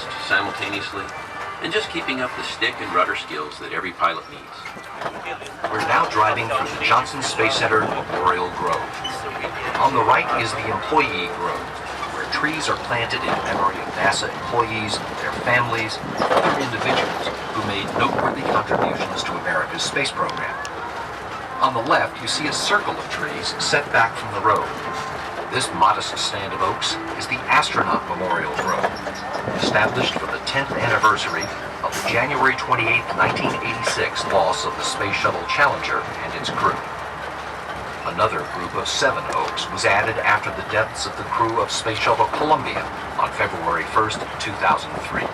tasks simultaneously, and just keeping up the stick and rudder skills that every pilot needs. We're now driving through the Johnson Space Center Memorial Grove. On the right is the Employee Grove, where trees are planted in memory of NASA employees, their families, and other individuals who made noteworthy contributions to America's space program. On the left, you see a circle of trees set back from the road. This modest stand of oaks is the Astronaut Memorial Grove, established for the 10th anniversary of the January 28, 1986 loss of the Space Shuttle Challenger and its crew. Another group of 7 oaks was added after the deaths of the crew of Space Shuttle Columbia on February 1st, 2003.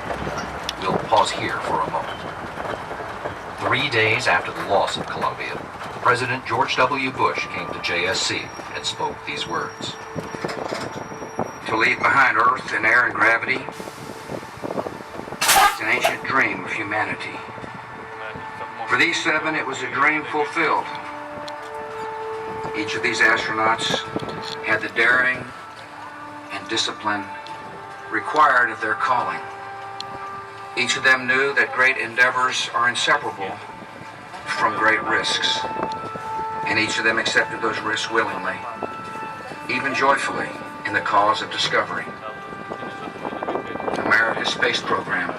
We'll pause here for a moment. 3 days after the loss of Columbia, President George W. Bush came to JSC and spoke these words. To leave behind Earth and air and gravity is an ancient dream of humanity. For these 7, it was a dream fulfilled. Each of these astronauts had the daring and discipline required of their calling. Each of them knew that great endeavors are inseparable from great risks, and each of them accepted those risks willingly, even joyfully, in the cause of discovery. America's space program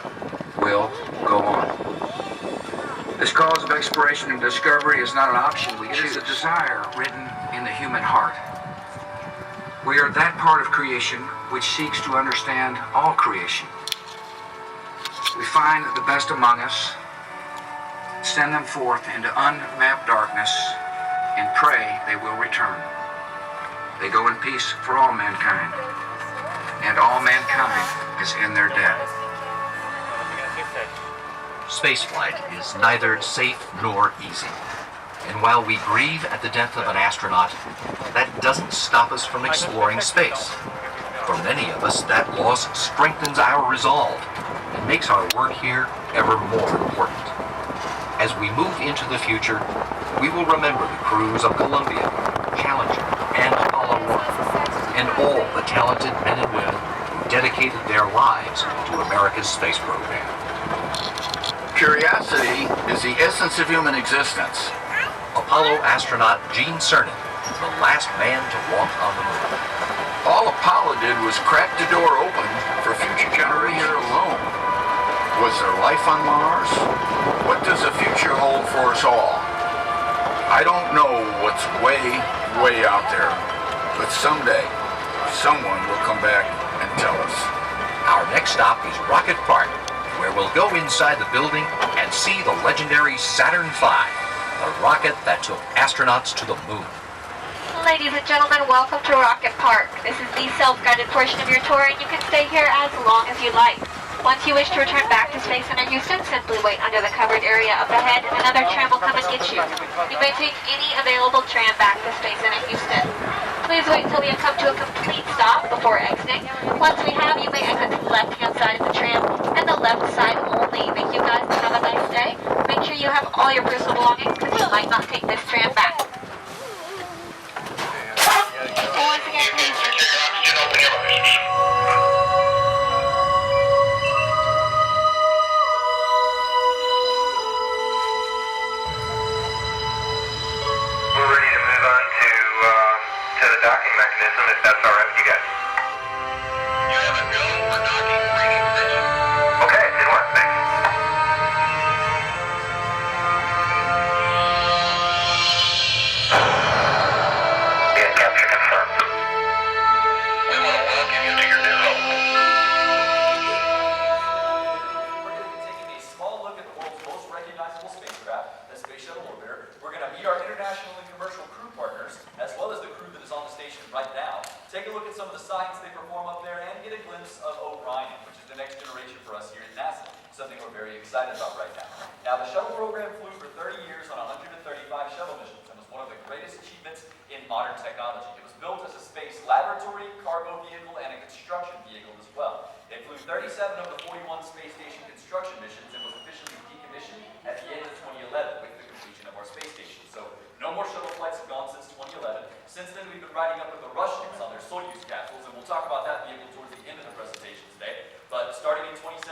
will go on. This cause of exploration and discovery is not an option we choose. It is a desire written in the human heart. We are that part of creation which seeks to understand all creation. We find the best among us, send them forth into unmapped darkness, and pray they will return. They go in peace for all mankind, and all mankind is in their debt. Spaceflight is neither safe nor easy. And while we grieve at the death of an astronaut, that doesn't stop us from exploring space. For many of us, that loss strengthens our resolve and makes our work here ever more important. As we move into the future, we will remember the crews of Columbia, Challenger, and Apollo 1, and all the talented men and women who dedicated their lives to America's space program. Curiosity is the essence of human existence. Apollo astronaut Gene Cernan, the last man to walk on the moon. All Apollo did was crack the door open for future generations alone. Was there life on Mars? What does the future hold for us all? I don't know what's way, way out there, but someday, someone will come back and tell us. Our next stop is Rocket Park, where we'll go inside the building and see the legendary Saturn V, the rocket that took astronauts to the moon. Ladies and gentlemen, welcome to Rocket Park. This is the self-guided portion of your tour, and you can stay here as long as you like. Once you wish to return back to Space Center Houston, simply wait under the covered area up ahead, and another tram will come and get you. You may take any available tram back to Space Center Houston. Please wait until we have come to a complete stop before exiting. Once we have, you may exit to the left-hand side of the tram, and the left side only. Thank you guys, and have a nice day. Make sure you have all your personal belongings, because you might not take this tram back. Once again, please. Docking mechanism, if that's alright with you guys. You have a go for docking training session. Okay, it works, thanks. Yeah, capture confirmed. We want to welcome you to your new home. We're going to be taking a small look at the world's most recognizable spacecraft, the Space Shuttle Orbiter. We're going to meet our international and commercial crew partners, as well as the crew that is on the station right now. Take a look at some of the science they perform up there and get a glimpse of Orion, which is the next generation for us here at NASA, something we're very excited about right now. Now, the shuttle program flew for 30 years on 135 shuttle missions and was one of the greatest achievements in modern technology. It was built as a space laboratory, cargo vehicle, and a construction vehicle as well. It flew 37 of the 41 space station construction missions and was officially decommissioned at the end of 2011 with the completion of our space station. So, no more shuttle flights have gone since 2011. Since then, we've been riding up with the Russians on their Soyuz capsules, and we'll talk about that vehicle towards the end of the presentation today. But starting in 2017,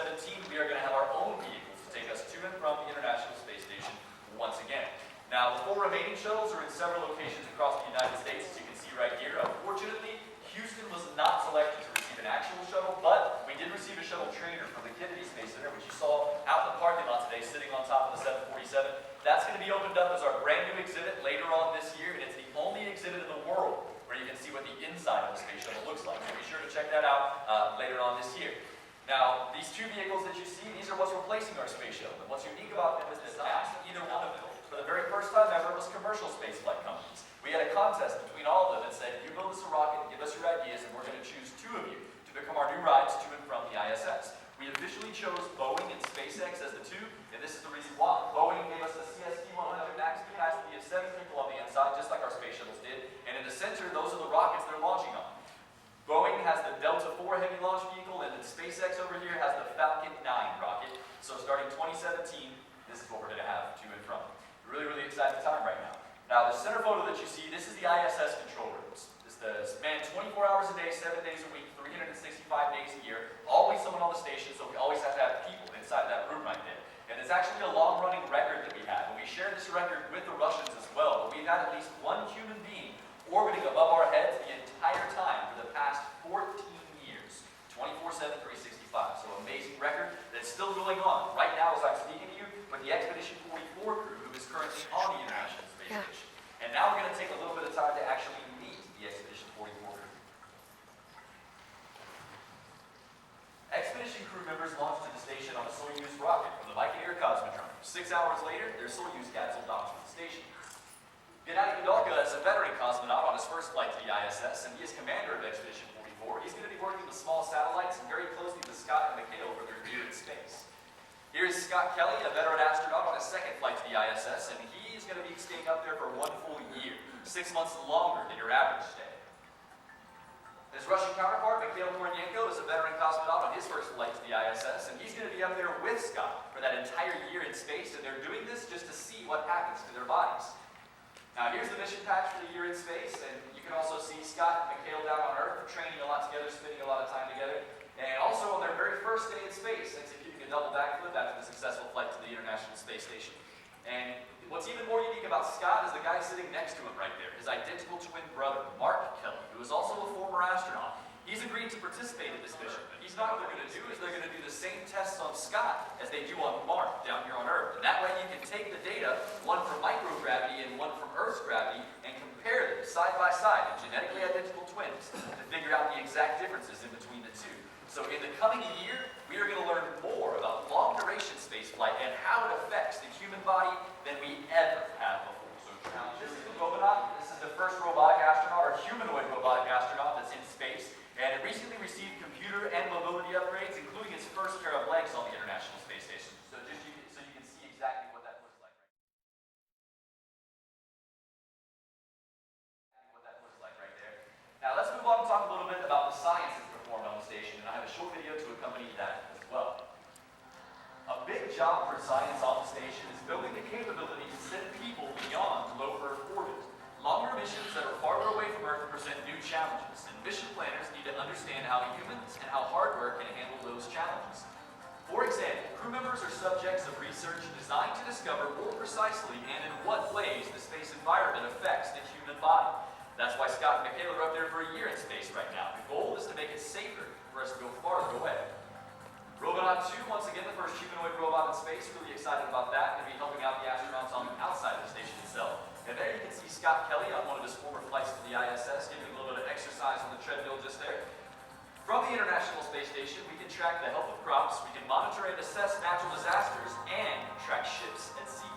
training shuttles are in several locations across the United States, as you can see right here. Unfortunately, Houston was not selected to receive an actual shuttle, but we did receive a shuttle trainer from the Kennedy Space Center, which you saw out in the parking lot today, sitting on top of the 747. That's going to be opened up as our brand new exhibit later on this year, and it's the only exhibit in the world where you can see what the inside of the space shuttle looks like. So be sure to check that out later on this year. Now, these two vehicles that you see, these are what's replacing our space shuttle. And what's unique about them is that either one of them, for the very first time ever, was commercial spaceflight companies. We had a contest between all of them that said, you build us a rocket, give us your ideas, and we're going to choose two of you to become our new rides to and from the ISS. We officially chose Boeing and SpaceX as the two, and this is the reason why. Boeing gave us a CST-100 max capacity of 7 people on the inside, just like our space shuttles did, and in the center, those are the rockets they're launching on. Boeing has the Delta IV heavy launch vehicle, and then SpaceX over here has the Falcon 9 rocket. So starting 2017, this is what we're going to have to and from. Really, really exciting time right now. Now, the center photo that you see, this is the ISS control rooms. This man 24 hours a day, 7 days a week, 365 days a year. Always someone on the station, so we always have to have people inside that room right there. And it's actually a long-running record that we have. And we share this record with the Russians as well, but we've had at least one human being orbiting above our heads the entire time for the past 14 years, 24/7, 365. So amazing record that's still going on right now as I'm speaking to you with the Expedition 44 crew who is currently on the International Space Station. And now we're going to take a little bit of time to actually meet the Expedition 44 crew. Expedition crew members launched to the station on a Soyuz rocket from the Baikonur Cosmodrome. 6 hours later, their Soyuz capsule docked with the station. Gennady Padalka is a veteran cosmonaut on his first flight to the ISS, and he is commander of Expedition 44. He's going to be working with small satellites and very closely with Scott and Mikhail for their year in space. Here is Scott Kelly, a veteran astronaut on his second flight to the ISS, and he is going to be staying up there for 1 full year, 6 months longer than your average stay. His Russian counterpart, Mikhail Kornienko, is a veteran cosmonaut on his first flight to the ISS, and he's going to be up there with Scott for that entire year in space, and they're doing this just to see what happens to their bodies. Now, here's the mission patch for the year in space, and you can also see Scott and Mikhail down on Earth training a lot together, spending a lot of time together, and also on their very first day in space, executing a double backflip after the successful flight to the International Space Station. And what's even more unique about Scott is the guy sitting next to him right there, his identical twin brother, Mark Kelly, who is also a former astronaut. He's agreed to participate in this mission. He's not what they're going to do is they're going to do the same tests on Scott as they do on Mark down here on Earth. And that way you can take the data, one from microgravity and one from Earth's gravity, and compare them side by side in genetically identical twins to figure out the exact differences in between the two. So in the coming year, we are going to learn more about long-duration spaceflight and how it affects the human body than we ever have before. So now, this is the robonaut. This is the first robotic astronaut, or humanoid robotic astronaut that's in space. And it recently received computer and mobility upgrades, including its first pair of legs on the International Space Station. So you can see exactly what that looks like. Now let's move on and talk a little bit about the science that's performed on the station, and I have a short video to accompany that as well. A big job for science on the station is building the capability to send people beyond low Earth orbit. Longer missions that are farther away from Earth present new challenges, and mission planners need to understand how humans and how hardware can handle those challenges. For example, crew members are subjects of research designed to discover more precisely and in what ways the space environment affects the human body. That's why Scott and Mikhail are up there for a year in space right now. The goal is to make it safer for us to go farther away. Robonaut 2, once again the first humanoid robot in space, really excited about that, going to be helping out the astronauts on the outside of the station itself. And there you can see Scott Kelly on one of his former flights to the ISS, giving a little bit of exercise on the treadmill just there. From the International Space Station, we can track the health of crops, we can monitor and assess natural disasters, and track ships at sea.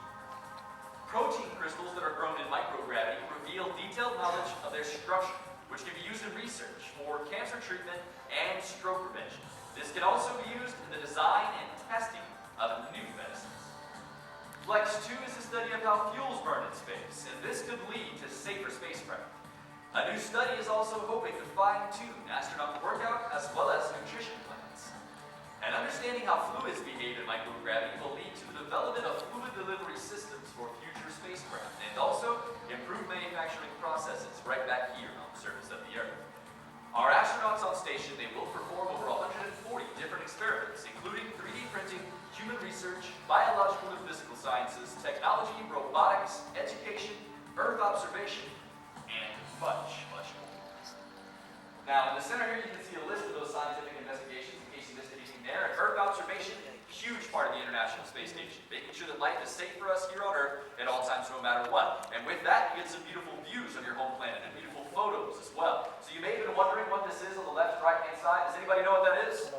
Protein crystals that are grown in microgravity reveal detailed knowledge of their structure, which can be used in research for cancer treatment and stroke prevention. This can also be used in the design and testing of new medicines. Flex 2 is a study of how fuels burn in space, and this could lead to safer spacecraft. A new study is also hoping to fine-tune astronaut workout as well as nutrition plans. And understanding how fluids behave in microgravity will lead to the development of fluid delivery systems for future spacecraft, and also improve manufacturing processes right back here on the surface of the Earth. Our astronauts on station, they will perform over 140 different experiments, including 3D printing, human research, biological and physical sciences, technology, robotics, education, Earth observation, and much, much more. Now, in the center here, you can see a list of those scientific investigations in case you missed anything there. And Earth observation, huge part of the International Space Station, making sure that life is safe for us here on Earth at all times, no matter what. And with that, you get some beautiful views of your home planet and beautiful photos as well. So you may have been wondering what this is on the left, right-hand side. Does anybody know what that is?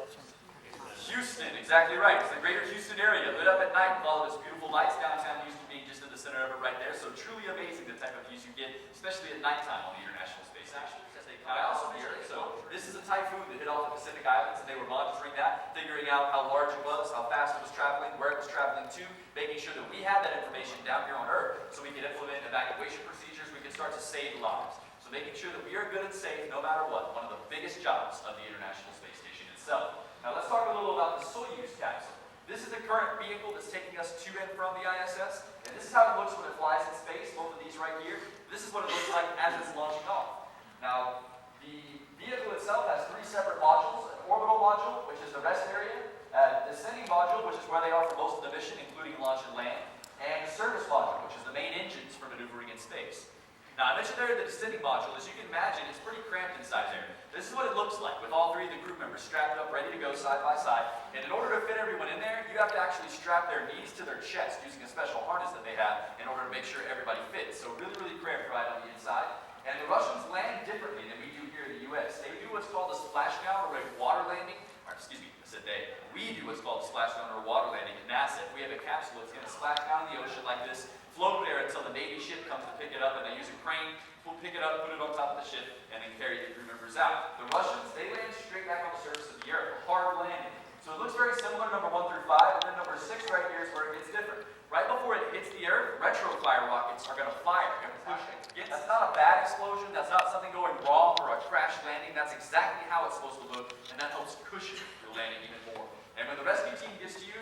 Houston, exactly right. It's the greater Houston area, lit up at night with all of its beautiful lights, downtown Houston being just in the center of it right there. So truly amazing the type of views you get, especially at nighttime on the International Space Station. I also hear, so this is a typhoon that hit off the Pacific Islands, and they were monitoring that, figuring out how large it was, how fast it was traveling, where it was traveling to, making sure that we had that information down here on Earth so we could implement evacuation procedures, we could start to save lives. So making sure that we are good and safe no matter what, one of the biggest jobs of the International Space Station itself. Now let's talk a little about the Soyuz capsule. This is the current vehicle that's taking us to and from the ISS, and this is how it looks when it flies in space, both of these right here. This is what it looks like as it's launching off. Now, the vehicle itself has 3 separate modules: an orbital module, which is the rest area, a descending module, which is where they are for most of the mission, including launch and land, and a service module, which is the main engines for maneuvering in space. Now, I mentioned there the descending module. As you can imagine, it's pretty cramped inside there. This is what it looks like with all 3 of the crew members strapped up, ready to go side by side. And in order to fit everyone in there, you have to actually strap their knees to their chest using a special harness that they have in order to make sure everybody fits. So really, really cramped right on the inside. And the Russians land differently than we do here in the U.S. They do what's called a splashdown or a water landing. Or excuse me, I said they. We do what's called a splashdown or a water landing at NASA. If we have a capsule, it's going to splash down in the ocean like this, float there until the Navy ship comes to pick it up, and they use a crane, will pick it up, put it on top of the ship, and then carry the crew members out. The Russians, they land straight back on the surface of the Earth, a hard landing. So it looks very similar, number 1 through 5, and then number 6 right here is where it gets different. Right before it hits the Earth, retrofire rockets are going to fire. They're going to push it. That's not a bad explosion. That's not something going wrong or a crash landing. That's exactly how it's supposed to look, and that helps cushion your landing even more. And when the rescue team gets to you,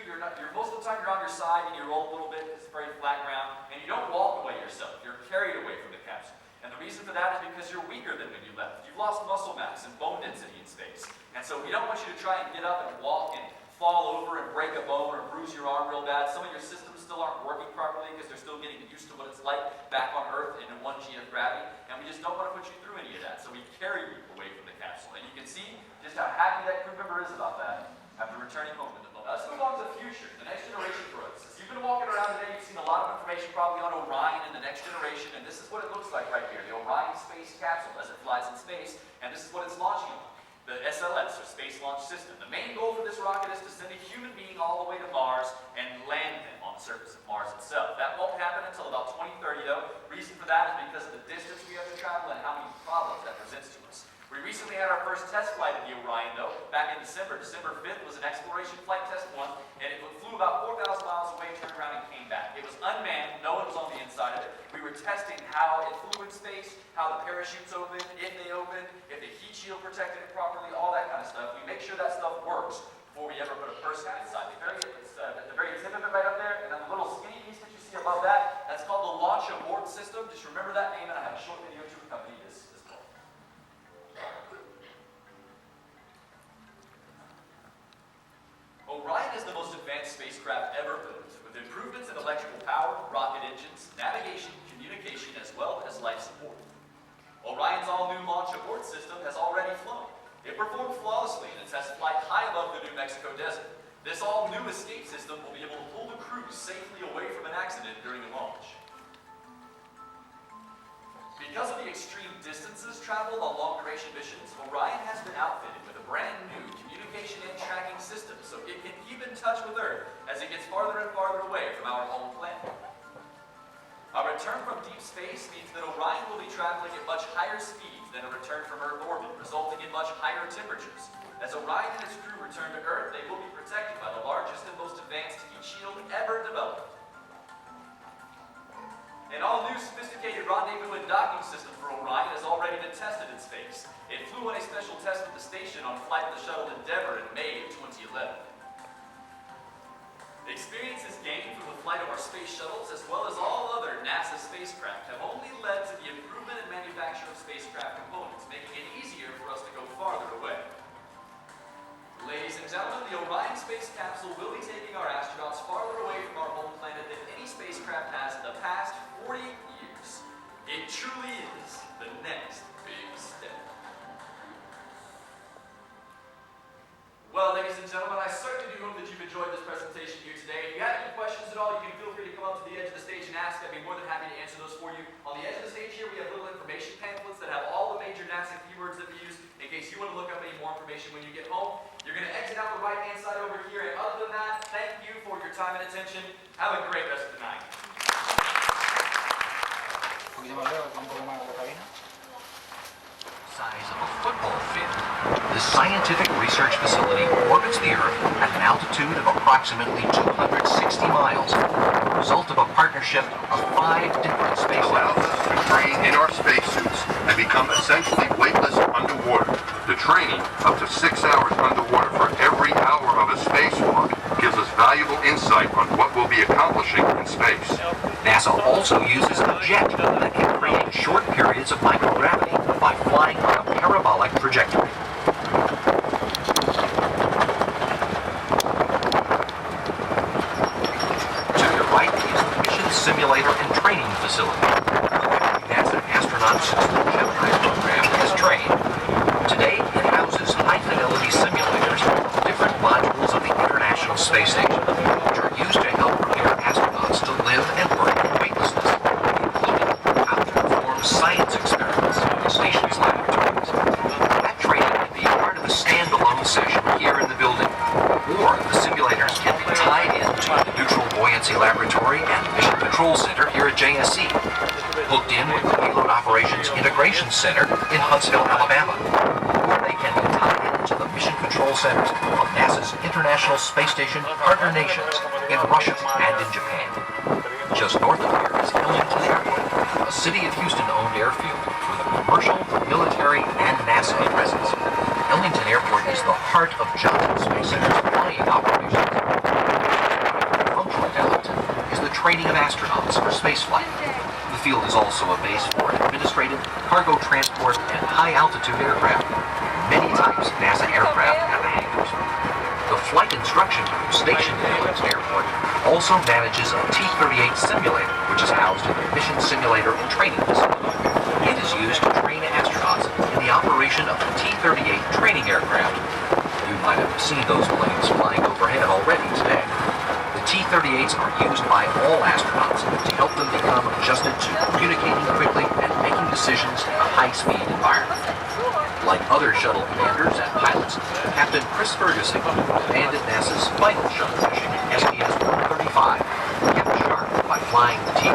most of the time you're on your side and you roll a little bit. It's very flat ground, and you don't walk away yourself. You're carried away from the capsule. And the reason for that is because you're weaker than when you left. You've lost muscle mass and bone density in space. And so we don't want you to try and get up and walk and fall over and break a bone or bruise your arm real bad. Some of your systems still aren't working properly because they're still getting used to what it's like back on Earth in 1G of gravity. And we just don't want to put you through any of that. So we carry you away from the capsule. And you can see just how happy that crew member is about that after returning home in the moment. Let's move on to the future, the next generation droids. As you've been walking around today, you've seen a lot of information probably on Orion and the next generation. And this is what it looks like right here, the Orion space capsule as it flies in space. And this is what it's launching on. The SLS, or Space Launch System. The main goal for this rocket is to send a human being all the way to Mars and land him on the surface of Mars itself. That won't happen until about 2030, though. Reason for that is because of the distance we have to travel and how many problems that presents to us. We recently had our first test flight of the Orion, though, back in December. December 5th was an exploration flight test 1, and it flew about 4,000 miles away, turned around, and came back. It was unmanned. No one was on the inside of it. We were testing how it flew in space, how the parachutes opened, if they opened, if the heat shield protected it properly, all that kind of stuff. We make sure that stuff works before we ever put a person inside. At the very tip of it right up there, and then the little skinny piece that you see above that, that's called the Launch Abort System. Just remember that name, and I have a short video to accompany this as well. Orion is the most advanced spacecraft ever built, with improvements in electrical power, rocket engines, navigation, communication, as well as life support. Orion's all-new Launch Abort System has already flown. It performed flawlessly in a test flight high above the New Mexico desert. This all-new escape system will be able to pull the crew safely away from an accident during the launch. Because of the extreme distances traveled on long-duration missions, Orion has been outfitted with a brand new communication and tracking system so it can keep in touch with Earth as it gets farther and farther away from our home planet. Our return from deep space means that Orion will be traveling at much higher speeds than a return from Earth orbit, resulting in much higher temperatures. As Orion and its crew return to Earth, they will be protected by the largest and most advanced heat shield ever developed. An all-new sophisticated rendezvous and docking system for Orion has already been tested in space. It flew on a special test at the station on a flight of the shuttle Endeavour in May of 2011. The experiences gained from the flight of our space shuttles, as well as all other NASA spacecraft, have only led to the improvement in manufacture of spacecraft components, making it easier for us to go farther away. Ladies and gentlemen, the Orion space capsule will be taking our astronauts farther away from our home planet than any spacecraft has in the past 40 years. truly is the next big step. Well, ladies and gentlemen, I certainly do hope that you've enjoyed this presentation here today. If you have any questions at all, you can feel free to come up to the edge of the stage and ask. I'd be more than happy to answer those for you. On the edge of the stage here, we have little information pamphlets that have all the major NASA keywords that we use in case you want to look up any more information when you get home. You're going to exit out the right-hand side over here, and other than that, thank you for your time and attention. Have a great rest of the night. Size of a football field. This scientific research facility orbits the Earth at an altitude of approximately 260 miles, the result of a partnership of 5 different space Allows us to train in our spacesuits and become essentially weightless underwater. The training, up to 6 hours underwater for every hour of a spacewalk, gives us valuable insight on what we'll be accomplishing in space. NASA also uses a jet that can create short periods of microgravity by flying on a parabolic trajectory. To your right is the Mission Simulator and Training Facility. NASA astronauts since the Gemini program is trained. Today, it houses high-fidelity simulators of different modules of the International Space Station, which are used to help prepare astronauts to live and work in weightlessness, including how to perform science experiments in the station's laboratories. That training can be part of a standalone session here in the building, or the simulators can be tied into the Neutral Buoyancy Laboratory and Mission Control Center here at JSC, hooked in with the Payload Operations Integration Center in Huntsville, Alabama, or they can be tied into the Mission Control Centers of NASA's International Space Station partner nations in Russia and in Japan. Just north of here is Ellington Airport, a City of Houston-owned airfield with a commercial, military, and NASA presence. Ellington Airport is the heart of Johnson Space Center's flying operations. Functional at Ellington is the training of astronauts for spaceflight. The field is also a base for administrative, cargo transport, and high-altitude aircraft. Many types of NASA aircraft have hangars. The Flight Instruction Group stationed at Ellington Airport also manages a T-38 simulator, which is housed in the Mission Simulator and Training Facility. It is used to train astronauts in the operation of the T-38 training aircraft. You might have seen those planes flying overhead already today. The T-38s are used by all astronauts to help them become adjusted to communicating quickly and making decisions in a high-speed environment. Like other shuttle commanders and pilots, Captain Chris Ferguson commanded NASA's final shuttle mission, STS-135, kept sharp by flying the T